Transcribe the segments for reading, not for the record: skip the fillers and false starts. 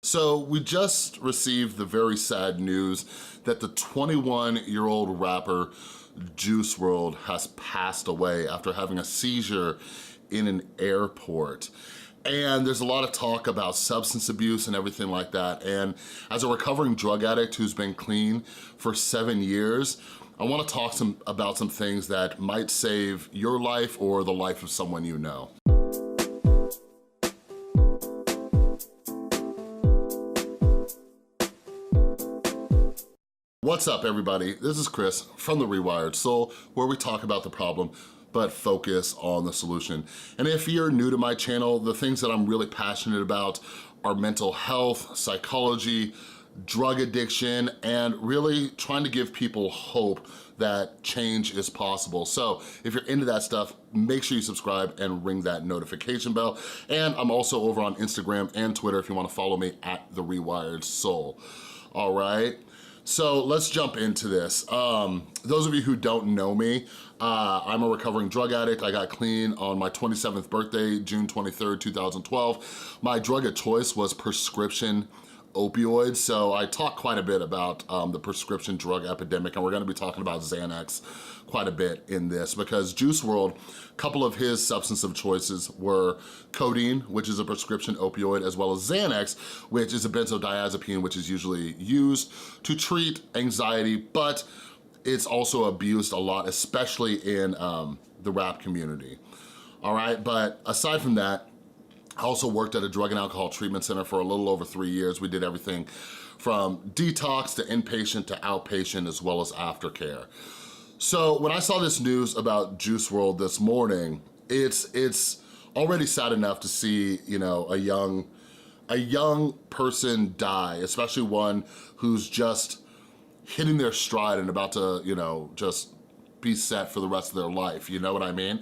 So we just received the very sad news that the 21-year-old rapper Juice WRLD has passed away after having a seizure in an airport. And there's a lot of talk about substance abuse and everything like that. And as a recovering drug addict who's been clean for 7 years, I wanna talk about some things that might save your life or the life of someone you know. What's up, everybody? This is Chris from The Rewired Soul, where we talk about the problem but focus on the solution. And if you're new to my channel, the things that I'm really passionate about are mental health, psychology, drug addiction, and really trying to give people hope that change is possible. So if you're into that stuff, make sure you subscribe and ring that notification bell. And I'm also over on Instagram and Twitter if you wanna follow me at The Rewired Soul, all right? So let's jump into this. Those of you who don't know me, I'm a recovering drug addict. I got clean on my 27th birthday, June 23rd, 2012. My drug of choice was prescription opioids, so I talk quite a bit about the prescription drug epidemic, and we're gonna be talking about Xanax quite a bit in this because Juice WRLD, a couple of his substance of choices were codeine, which is a prescription opioid, as well as Xanax, which is a benzodiazepine, which is usually used to treat anxiety, but it's also abused a lot, especially in the rap community, all right? But aside from that, I also worked at a drug and alcohol treatment center for a little over 3 years. We did everything from detox to inpatient to outpatient, as well as aftercare. So when I saw this news about Juice WRLD this morning, it's already sad enough to see, you know, a young person die, especially one who's just hitting their stride and about to, you know, just be set for the rest of their life, you know what I mean?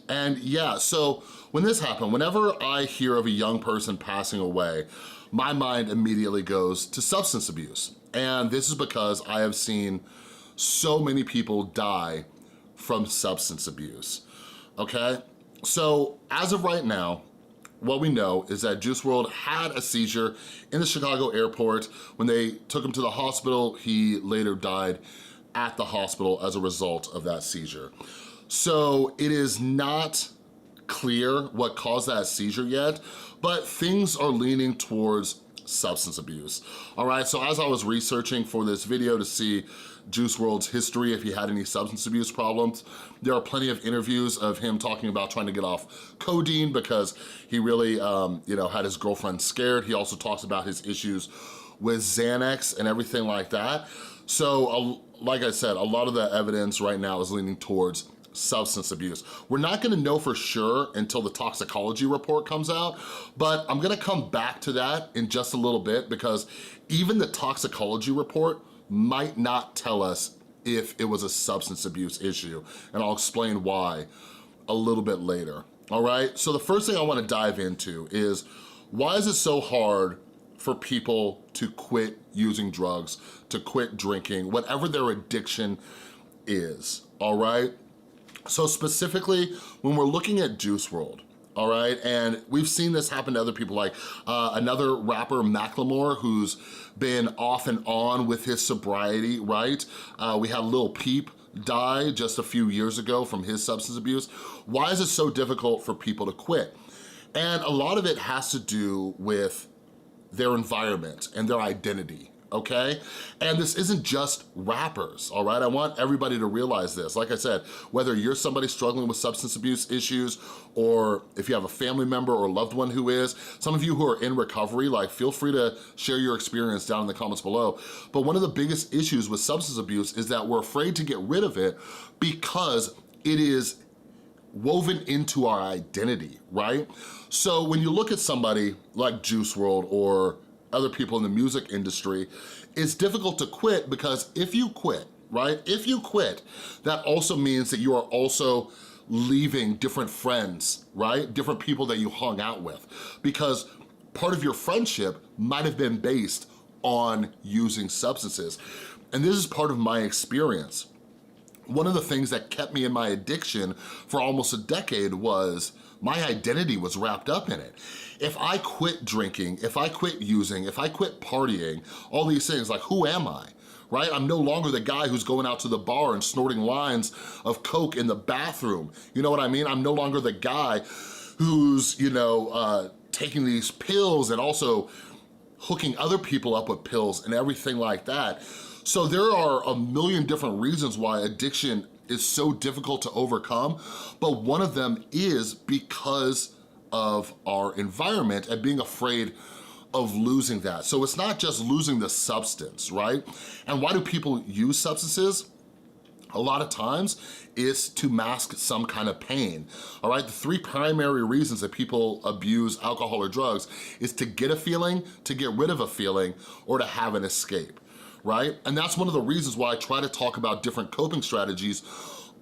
And yeah, so when this happened, whenever I hear of a young person passing away, my mind immediately goes to substance abuse. And this is because I have seen so many people die from substance abuse, okay? So as of right now, what we know is that Juice WRLD had a seizure in the Chicago airport. When they took him to the hospital, he later died at the hospital as a result of that seizure. So it is not clear what caused that seizure yet, but things are leaning towards substance abuse. All right, so as I was researching for this video to see Juice WRLD's history, if he had any substance abuse problems, there are plenty of interviews of him talking about trying to get off codeine because he really, you know, had his girlfriend scared. He also talks about his issues with Xanax and everything like that. So, like I said, a lot of the evidence right now is leaning towards substance abuse. We're not gonna know for sure until the toxicology report comes out, but I'm gonna come back to that in just a little bit because even the toxicology report might not tell us if it was a substance abuse issue, and I'll explain why a little bit later, all right? So the first thing I wanna dive into is, why is it so hard for people to quit using drugs, to quit drinking, whatever their addiction is, all right? So specifically, when we're looking at Juice WRLD, all right, and we've seen this happen to other people like another rapper, Macklemore, who's been off and on with his sobriety, right? We had Lil Peep die just a few years ago from his substance abuse. Why is it so difficult for people to quit? And a lot of it has to do with their environment and their identity, okay? And this isn't just rappers, all right? I want everybody to realize this. Like I said, whether you're somebody struggling with substance abuse issues or if you have a family member or loved one who is, some of you who are in recovery, like feel free to share your experience down in the comments below. But one of the biggest issues with substance abuse is that we're afraid to get rid of it because it is woven into our identity, right? So when you look at somebody like Juice WRLD or other people in the music industry, it's difficult to quit because if you quit, right? If you quit, that also means that you are also leaving different friends, right? Different people that you hung out with because part of your friendship might have been based on using substances. And this is part of my experience. one of the things that kept me in my addiction for almost a decade was my identity was wrapped up in it. If I quit drinking, if I quit using, if I quit partying, all these things, like who am I? Right? I'm no longer the guy who's going out to the bar and snorting lines of Coke in the bathroom. You know what I mean? I'm no longer the guy who's, taking these pills and also hooking other people up with pills and everything like that. So there are a million different reasons why addiction is so difficult to overcome, but one of them is because of our environment and being afraid of losing that. So it's not just losing the substance, right? And why do people use substances? A lot of times it's to mask some kind of pain, all right? The three primary reasons that people abuse alcohol or drugs is to get a feeling, to get rid of a feeling, or to have an escape, right? And that's one of the reasons why I try to talk about different coping strategies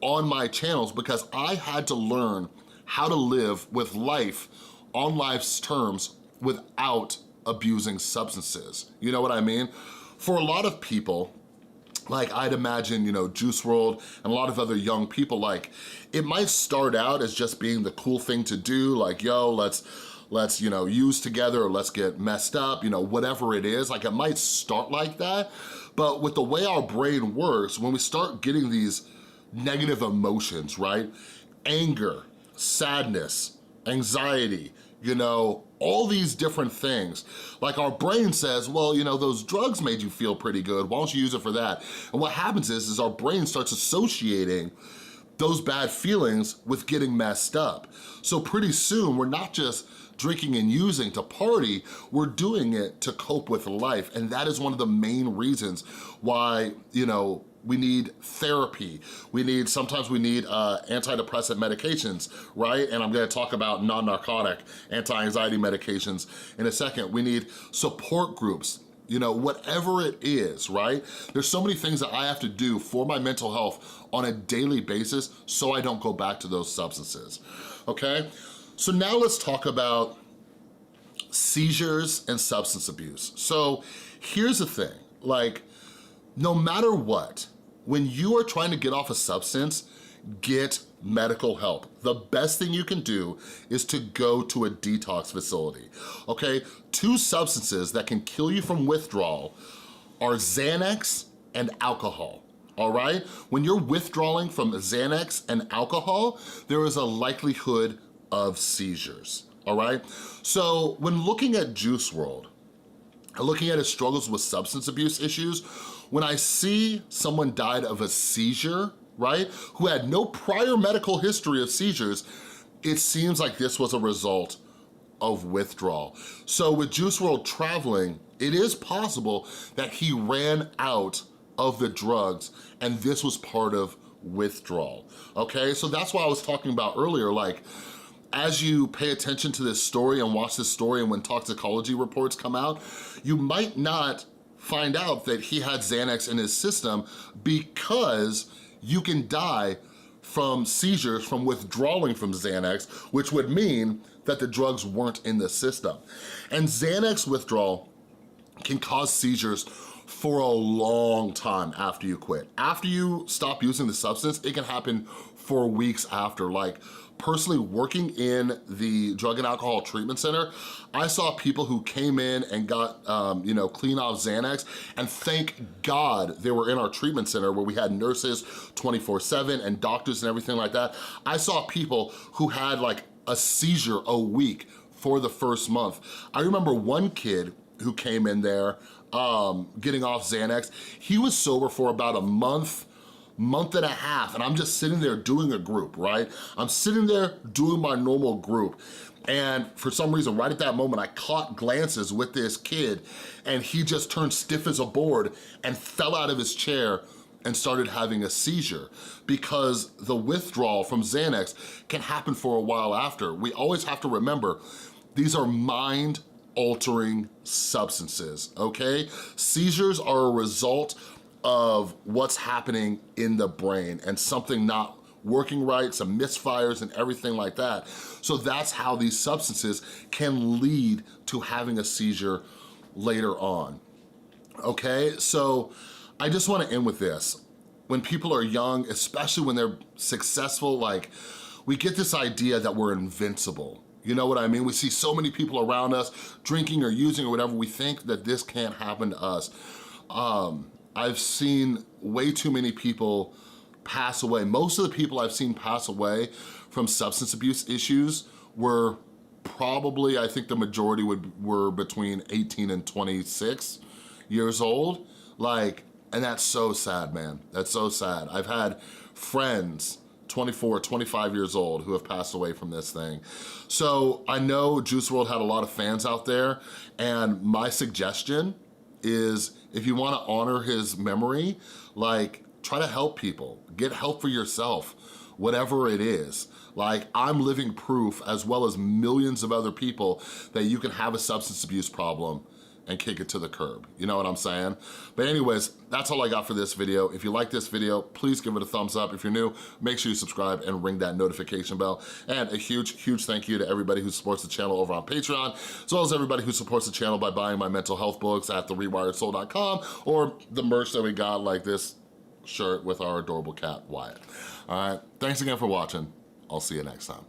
on my channels, because I had to learn how to live with life on life's terms without abusing substances. You know what I mean? For a lot of people, like I'd imagine, Juice WRLD and a lot of other young people, like it might start out as just being the cool thing to do, like, yo, let's use together, or let's get messed up, whatever it is. Like it might start like that, but with the way our brain works, when we start getting these negative emotions, right? Anger, sadness, anxiety, all these different things. Like our brain says, well, those drugs made you feel pretty good, why don't you use it for that? And what happens is our brain starts associating those bad feelings with getting messed up. So pretty soon, we're not just drinking and using to party, we're doing it to cope with life. And that is one of the main reasons why, we need therapy. Sometimes we need antidepressant medications, right? And I'm gonna talk about non-narcotic anti-anxiety medications in a second. We need support groups, whatever it is, right? There's so many things that I have to do for my mental health on a daily basis so I don't go back to those substances, okay? So now let's talk about seizures and substance abuse. So here's the thing, like, no matter what, when you are trying to get off a substance, get medical help. The best thing you can do is to go to a detox facility, okay? Two substances that can kill you from withdrawal are Xanax and alcohol, all right? When you're withdrawing from Xanax and alcohol, there is a likelihood of seizures, all right? So when looking at Juice WRLD, looking at his struggles with substance abuse issues, when I see someone died of a seizure, right, who had no prior medical history of seizures, it seems like this was a result of withdrawal. So with Juice WRLD traveling, it is possible that he ran out of the drugs and this was part of withdrawal, okay? So that's why I was talking about earlier, like, as you pay attention to this story and watch this story and when toxicology reports come out, you might not find out that he had Xanax in his system because you can die from seizures from withdrawing from Xanax, which would mean that the drugs weren't in the system. And Xanax withdrawal can cause seizures for a long time after you quit. After you stop using the substance, it can happen for weeks after. Like, personally working in the drug and alcohol treatment center, I saw people who came in and got, clean off Xanax, and thank God they were in our treatment center where we had nurses 24/7 and doctors and everything like that. I saw people who had like a seizure a week for the first month. I remember one kid who came in there getting off Xanax. He was sober for about a month and a half, and I'm just sitting there doing a group, right? I'm sitting there doing my normal group, and for some reason, right at that moment, I caught glances with this kid, and he just turned stiff as a board and fell out of his chair and started having a seizure, because the withdrawal from Xanax can happen for a while after. We always have to remember, these are mind-altering substances, okay? Seizures are a result of what's happening in the brain and something not working right, some misfires and everything like that. So that's how these substances can lead to having a seizure later on, okay? So I just wanna end with this. when people are young, especially when they're successful, like, we get this idea that we're invincible. You know what I mean? We see so many people around us drinking or using or whatever, we think that this can't happen to us. I've seen way too many people pass away. Most of the people I've seen pass away from substance abuse issues were probably, I think the majority were between 18 and 26 years old. Like, and that's so sad, man. That's so sad. I've had friends 24, 25 years old who have passed away from this thing. So I know Juice WRLD had a lot of fans out there, and my suggestion is, if you wanna honor his memory, like, try to help people. Get help for yourself, whatever it is. Like, I'm living proof, as well as millions of other people, that you can have a substance abuse problem and kick it to the curb. You know what I'm saying? But anyways, that's all I got for this video. If you like this video, please give it a thumbs up. If you're new, make sure you subscribe and ring that notification bell. And a huge, huge thank you to everybody who supports the channel over on Patreon, as well as everybody who supports the channel by buying my mental health books at therewiredsoul.com, or the merch that we got, like this shirt with our adorable cat, Wyatt. All right, thanks again for watching. I'll see you next time.